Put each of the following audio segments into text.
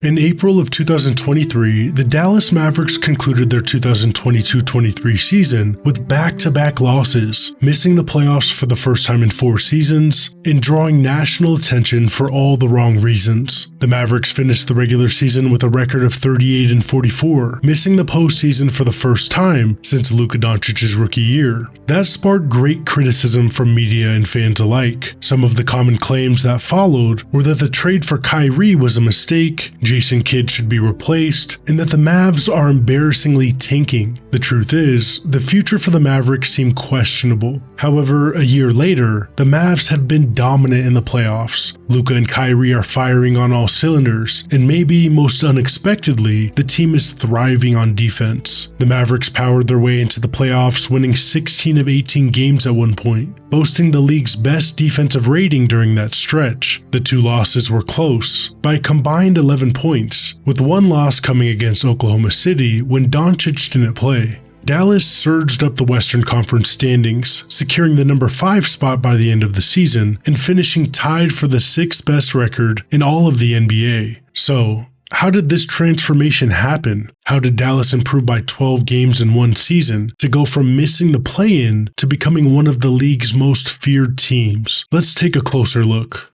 In April of 2023, the Dallas Mavericks concluded their 2022-23 season with back-to-back losses, missing the playoffs for the first time in 4 seasons, and drawing national attention for all the wrong reasons. The Mavericks finished the regular season with a record of 38-44, missing the postseason for the first time since Luka Doncic's rookie year. That sparked great criticism from media and fans alike. Some of the common claims that followed were that the trade for Kyrie was a mistake, Jason Kidd should be replaced, and that the Mavs are embarrassingly tanking. The truth is, the future for the Mavericks seemed questionable. However, a year later, the Mavs have been dominant in the playoffs. Luka and Kyrie are firing on all cylinders, and maybe most unexpectedly, the team is thriving on defense. The Mavericks powered their way into the playoffs, winning 16 of 18 games at one point, boasting the league's best defensive rating during that stretch. The 2 losses were close, by a combined 11 points, with one loss coming against Oklahoma City when Doncic didn't play. Dallas surged up the Western Conference standings, securing the number 5 spot by the end of the season and finishing tied for the 6th best record in all of the NBA. So, how did this transformation happen? How did Dallas improve by 12 games in one season to go from missing the play-in to becoming one of the league's most feared teams? Let's take a closer look.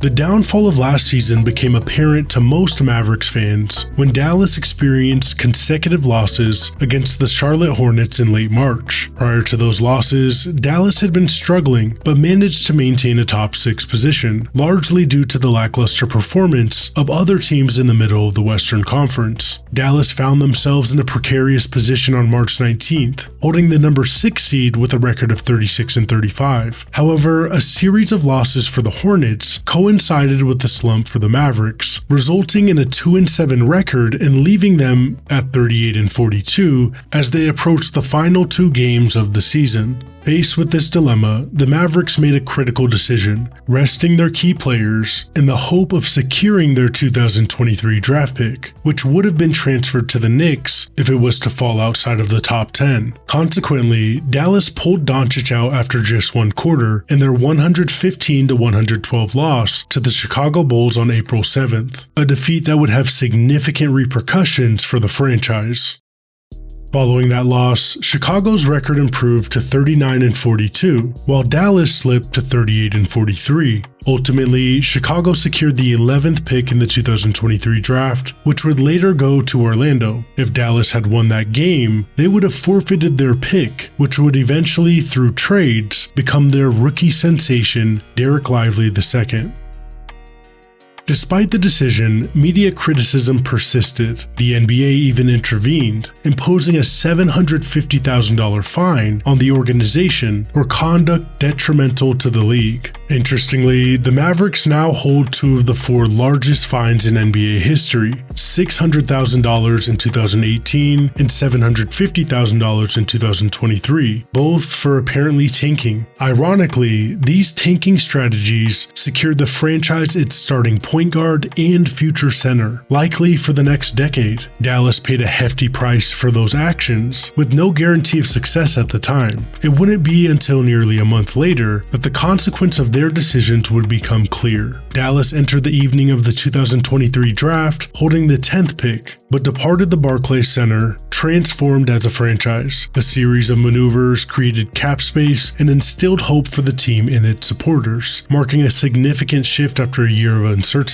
The downfall of last season became apparent to most Mavericks fans when Dallas experienced consecutive losses against the Charlotte Hornets in late March. Prior to those losses, Dallas had been struggling but managed to maintain a top 6 position, largely due to the lackluster performance of other teams in the middle of the Western Conference. Dallas found themselves in a precarious position on March 19th, holding the number 6 seed with a record of 36-35. However, a series of losses for the Hornets coincided with the slump for the Mavericks, resulting in a 2-7 record and leaving them at 38-42 as they approached the final 2 games of the season. Faced with this dilemma, the Mavericks made a critical decision, resting their key players in the hope of securing their 2023 draft pick, which would have been transferred to the Knicks if it was to fall outside of the top 10. Consequently, Dallas pulled Doncic out after just 1 quarter in their 115-112 loss to the Chicago Bulls on April 7th, a defeat that would have significant repercussions for the franchise. Following that loss, Chicago's record improved to 39-42, while Dallas slipped to 38-43. Ultimately, Chicago secured the 11th pick in the 2023 draft, which would later go to Orlando. If Dallas had won that game, they would have forfeited their pick, which would eventually, through trades, become their rookie sensation, Derek Lively II. Despite the decision, media criticism persisted. The NBA even intervened, imposing a $750,000 fine on the organization for conduct detrimental to the league. Interestingly, the Mavericks now hold 2 of the 4 largest fines in NBA history, $600,000 in 2018 and $750,000 in 2023, both for apparently tanking. Ironically, these tanking strategies secured the franchise its starting point guard and future center, likely for the next decade. Dallas paid a hefty price for those actions, with no guarantee of success at the time. It wouldn't be until nearly a month later that the consequence of their decisions would become clear. Dallas entered the evening of the 2023 draft holding the 10th pick, but departed the Barclays Center, transformed as a franchise. A series of maneuvers created cap space and instilled hope for the team and its supporters, marking a significant shift after a year of uncertainty.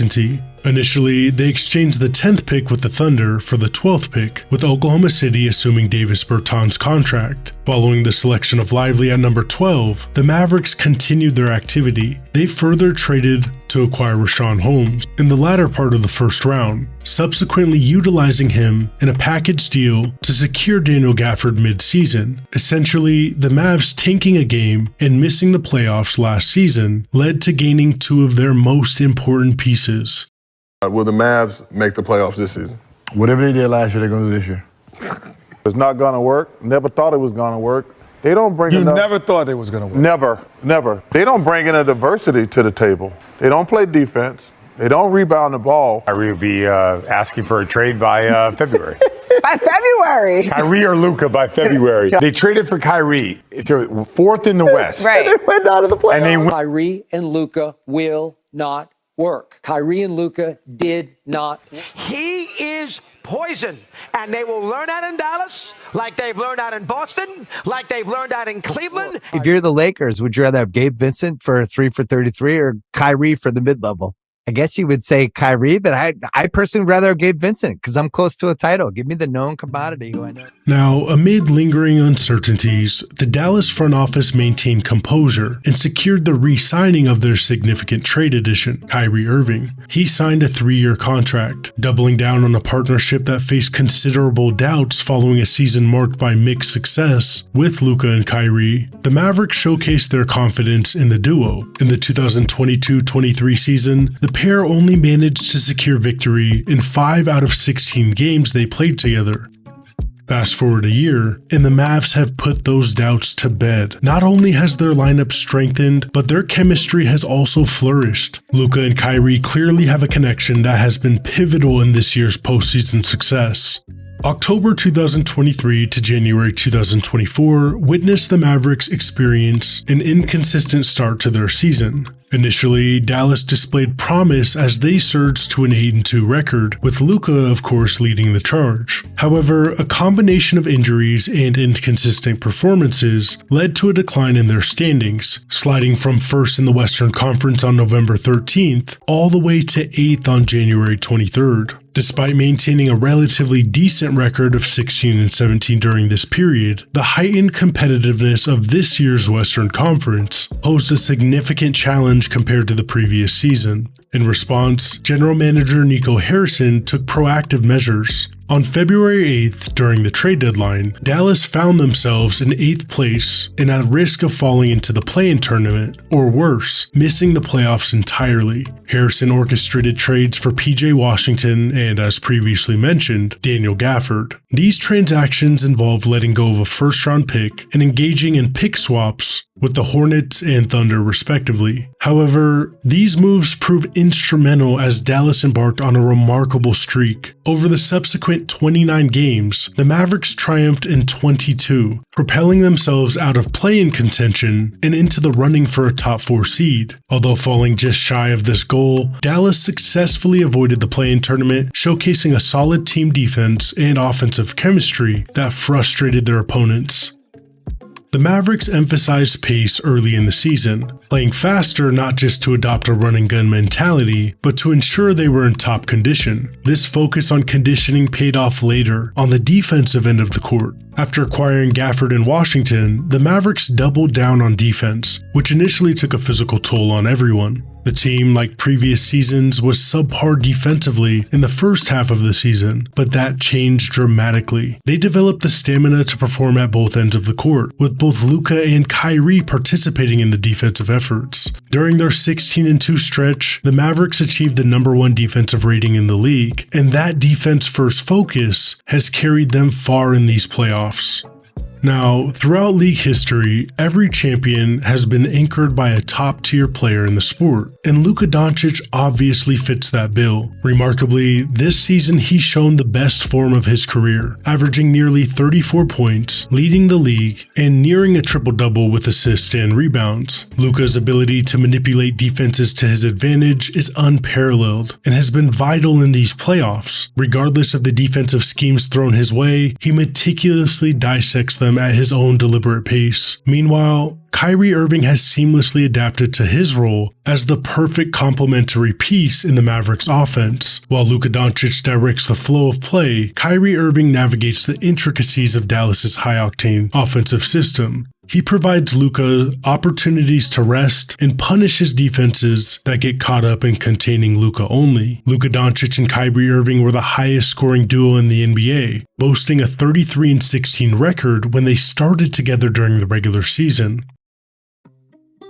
Initially, they exchanged the 10th pick with the Thunder for the 12th pick, with Oklahoma City assuming Davis Bertans' contract. Following the selection of Lively at number 12, the Mavericks continued their activity. They further traded to acquire Richaun Holmes in the latter part of the first round, subsequently utilizing him in a package deal to secure Daniel Gafford mid-season. Essentially, the Mavs tanking a game and missing the playoffs last season led to gaining 2 of their most important pieces. Will the Mavs make the playoffs this season? Whatever they did last year, they're going to do this year. It's not going to work. Never thought it was going to work. They don't bring You enough. never thought it was going to work. Never. They don't bring in a diversity to the table. They don't play defense. They don't rebound the ball. Kyrie would be asking for a trade by February. By February. Kyrie or Luka by February. They traded for Kyrie. It's 4th in the West. Right. They went out of the playoffs. And they went. Kyrie and Luka will not work. Kyrie and Luka did not. He is poison, and they will learn that in Dallas, like they've learned that in Boston, like they've learned that in Cleveland. If you're the Lakers, would you rather have Gabe Vincent for 3 for 33 or Kyrie for the mid-level? I guess you would say Kyrie, but I personally would rather have Gabe Vincent because I'm close to a title. Give me the known commodity who I know. Now, amid lingering uncertainties, the Dallas front office maintained composure and secured the re-signing of their significant trade addition, Kyrie Irving. He signed a 3-year contract, doubling down on a partnership that faced considerable doubts following a season marked by mixed success with Luka and Kyrie. The Mavericks showcased their confidence in the duo. In the 2022-23 season, the pair only managed to secure victory in 5 out of 16 games they played together. Fast forward a year, and the Mavs have put those doubts to bed. Not only has their lineup strengthened, but their chemistry has also flourished. Luka and Kyrie clearly have a connection that has been pivotal in this year's postseason success. October 2023 to January 2024 witnessed the Mavericks experience an inconsistent start to their season. Initially, Dallas displayed promise as they surged to an 8-2 record, with Luka, of course, leading the charge. However, a combination of injuries and inconsistent performances led to a decline in their standings, sliding from first in the Western Conference on November 13th all the way to 8th on January 23rd. Despite maintaining a relatively decent record of 16-17 during this period, the heightened competitiveness of this year's Western Conference posed a significant challenge compared to the previous season. In response, General Manager Nico Harrison took proactive measures. On February 8th, during the trade deadline, Dallas found themselves in 8th place and at risk of falling into the play-in tournament, or worse, missing the playoffs entirely. Harrison orchestrated trades for PJ Washington and, as previously mentioned, Daniel Gafford. These transactions involved letting go of a first-round pick and engaging in pick swaps with the Hornets and Thunder respectively. However, these moves proved instrumental as Dallas embarked on a remarkable streak. Over the subsequent 29 games, the Mavericks triumphed in 22, propelling themselves out of play-in contention and into the running for a top 4 seed. Although falling just shy of this goal, Dallas successfully avoided the play-in tournament, showcasing a solid team defense and offensive chemistry that frustrated their opponents. The Mavericks emphasized pace early in the season, playing faster not just to adopt a run-and-gun mentality, but to ensure they were in top condition. This focus on conditioning paid off later on the defensive end of the court. After acquiring Gafford and Washington, the Mavericks doubled down on defense, which initially took a physical toll on everyone. The team, like previous seasons, was subpar defensively in the first half of the season, but that changed dramatically. They developed the stamina to perform at both ends of the court, with both Luka and Kyrie participating in the defensive efforts. During their 16-2 stretch, the Mavericks achieved the #1 defensive rating in the league, and that defense-first focus has carried them far in these playoffs. Now, throughout league history, every champion has been anchored by a top-tier player in the sport, and Luka Doncic obviously fits that bill. Remarkably, this season he's shown the best form of his career, averaging nearly 34 points, leading the league, and nearing a triple-double with assists and rebounds. Luka's ability to manipulate defenses to his advantage is unparalleled, and has been vital in these playoffs. Regardless of the defensive schemes thrown his way, he meticulously dissects them at his own deliberate pace. Meanwhile, Kyrie Irving has seamlessly adapted to his role as the perfect complementary piece in the Mavericks offense. While Luka Doncic directs the flow of play, Kyrie Irving navigates the intricacies of Dallas's high-octane offensive system. He provides Luka opportunities to rest and punish his defenses that get caught up in containing Luka only. Luka Doncic and Kyrie Irving were the highest scoring duo in the NBA, boasting a 33-16 record when they started together during the regular season.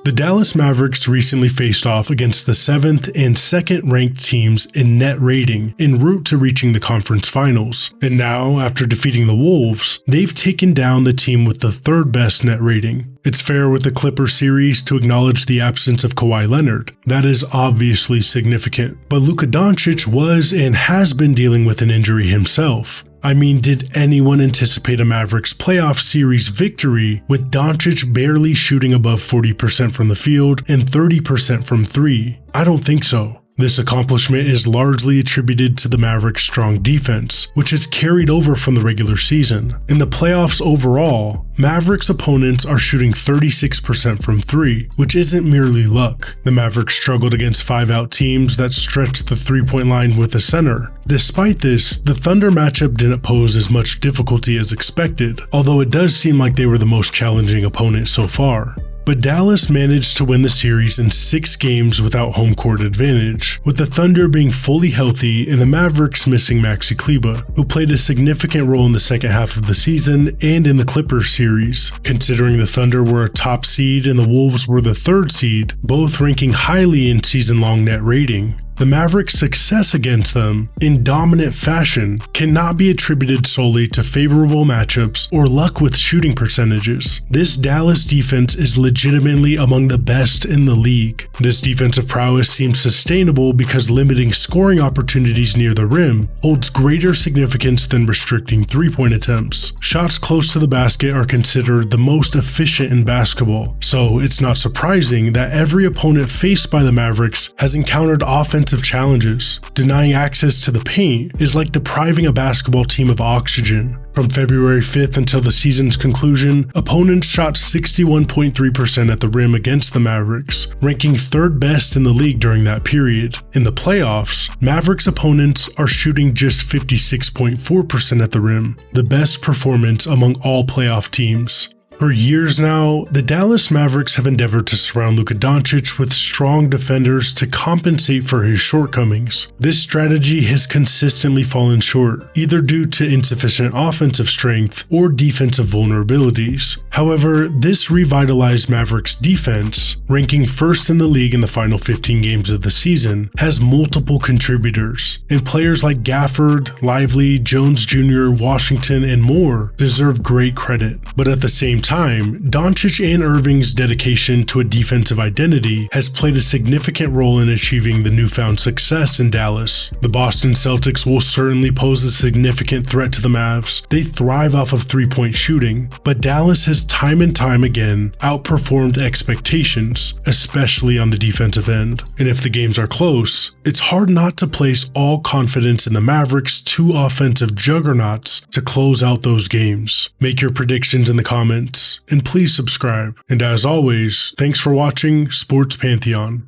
The Dallas Mavericks recently faced off against the 7th and 2nd ranked teams in net rating en route to reaching the conference finals, and now, after defeating the Wolves, they've taken down the team with the 3rd best net rating. It's fair with the Clippers series to acknowledge the absence of Kawhi Leonard. That is obviously significant, but Luka Doncic was and has been dealing with an injury himself. I mean, did anyone anticipate a Mavericks playoff series victory with Doncic barely shooting above 40% from the field and 30% from 3? I don't think so. This accomplishment is largely attributed to the Mavericks' strong defense, which is carried over from the regular season. In the playoffs overall, Mavericks opponents are shooting 36% from 3, which isn't merely luck. The Mavericks struggled against 5-out teams that stretched the 3-point line with a center. Despite this, the Thunder matchup didn't pose as much difficulty as expected, although it does seem like they were the most challenging opponent so far. But Dallas managed to win the series in 6 games without home court advantage, with the Thunder being fully healthy and the Mavericks missing Maxi Kleber, who played a significant role in the second half of the season and in the Clippers series. Considering the Thunder were a top seed and the Wolves were the 3rd seed, both ranking highly in season-long net rating, the Mavericks' success against them, in dominant fashion, cannot be attributed solely to favorable matchups or luck with shooting percentages. This Dallas defense is legitimately among the best in the league. This defensive prowess seems sustainable because limiting scoring opportunities near the rim holds greater significance than restricting 3-point attempts. Shots close to the basket are considered the most efficient in basketball, so it's not surprising that every opponent faced by the Mavericks has encountered offensive challenges. Denying access to the paint is like depriving a basketball team of oxygen. From February 5th until the season's conclusion, opponents shot 61.3% at the rim against the Mavericks, ranking 3rd best in the league during that period. In the playoffs, Mavericks opponents are shooting just 56.4% at the rim, the best performance among all playoff teams. For years now, the Dallas Mavericks have endeavored to surround Luka Doncic with strong defenders to compensate for his shortcomings. This strategy has consistently fallen short, either due to insufficient offensive strength or defensive vulnerabilities. However, this revitalized Mavericks defense, ranking 1st in the league in the final 15 games of the season, has multiple contributors, and players like Gafford, Lively, Jones Jr., Washington, and more deserve great credit. But at the same time, Doncic and Irving's dedication to a defensive identity has played a significant role in achieving the newfound success in Dallas. The Boston Celtics will certainly pose a significant threat to the Mavs. They thrive off of 3-point shooting, but Dallas has time and time again outperformed expectations, especially on the defensive end. And if the games are close, it's hard not to place all confidence in the Mavericks' 2 offensive juggernauts to close out those games. Make your predictions in the comments, and please subscribe. And as always, thanks for watching Sports Pantheon.